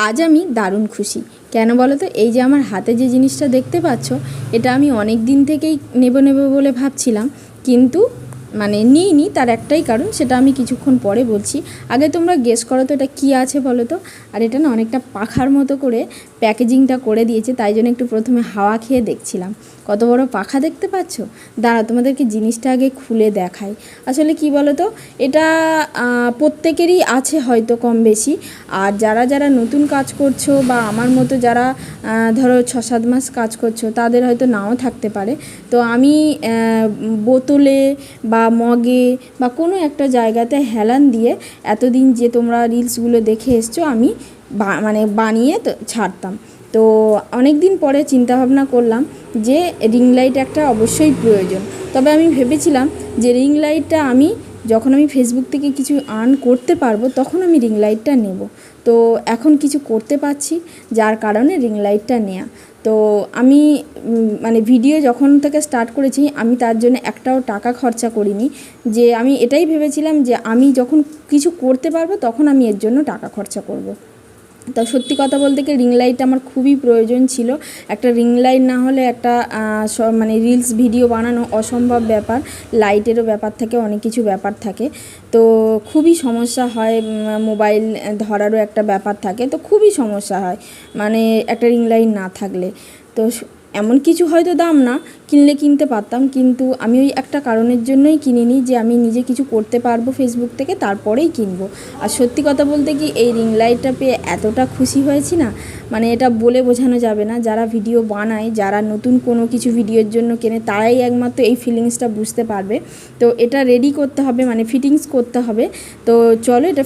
আজ আমি দারুণ খুশি। কেন বলো তো? এই যে আমার হাতে যে জিনিসটা দেখতে পাচ্ছ, এটা আমি অনেক দিন থেকেই নেব বলে ভাবছিলাম, কিন্তু নিইনি। তার একটাই কারণ, সেটা আমি কিছুক্ষণ পরে বলছি। আগে তোমরা গেস করো তো এটা কী আছে বলো তো। আর এটা না অনেকটা পাখার মতো করে প্যাকেজিংটা করে দিয়েছে, তাই জন্য একটু প্রথমে হাওয়া খেয়ে দেখছিলাম। কত বড় পাখা দেখতে পাচ্ছ? দাঁড়া, তোমাদেরকে জিনিসটা আগে খুলে দেখাই। আসলে কি বলো তো, এটা প্রত্যেকেরই আছে হয়তো কম বেশি। আর যারা যারা নতুন কাজ করছো বা আমার মতো যারা ধরো 6-7 মাস কাজ করছো, তাদের হয়তো নাও থাকতে পারে। তো আমি বোতলে বা মগে বা কোনো একটা জায়গাতে হেলান দিয়ে এতদিন যে তোমরা রিলসগুলো দেখে এসছো, আমি বানিয়ে তো ছাড়তাম। তো অনেক দিন পরে চিন্তাভাবনা করলাম যে রিং লাইট একটা অবশ্যই প্রয়োজন। তবে আমি ভেবেছিলাম যে রিং লাইটটা যখন আমি ফেসবুক থেকে কিছু আর্ন করতে পারবো, তখন আমি রিং লাইটটা নেব। তো এখন কিছু করতে পারছি, যার কারণে রিং লাইটটা নেওয়া। তো আমি ভিডিও যখন থেকে স্টার্ট করেছি, আমি তার জন্য একটাও টাকা খরচা করিনি। যে আমি এটাই ভেবেছিলাম যে আমি যখন কিছু করতে পারবো, তখন আমি এর জন্য টাকা খরচা করব। তা সত্যি কথা বলতে কি, রিং লাইট আমার খুবই প্রয়োজন ছিল। একটা রিং লাইট না হলে একটা রিলস ভিডিও বানানো অসম্ভব ব্যাপার। লাইটেরও ব্যাপার থাকে, অনেক কিছু ব্যাপার থাকে। তো খুবই সমস্যা হয়, মোবাইল ধরারও একটা ব্যাপার থাকে, তো খুবই সমস্যা হয় একটা রিং লাইট না থাকলে। তো এমন কিছু হয়তো দাম না, কিনতে পারতাম, কিন্তু আমি ওই একটা কারণের জন্যই কিনিনি, যে আমি নিজে কিছু করতে পারবো ফেসবুক থেকে, তারপরেই কিনবো। আর সত্যি কথা বলতে কি, এই রিং লাইটটা পেয়ে এতটা খুশি হয়েছি না, এটা বলে বোঝানো যাবে না। যারা ভিডিও বানায়, যারা নতুন কোনো কিছু ভিডিওর জন্য কেনে, তারাই একমাত্র এই ফিলিংসটা বুঝতে পারবে। তো এটা রেডি করতে হবে, ফিটিংস করতে হবে। তো চলো এটা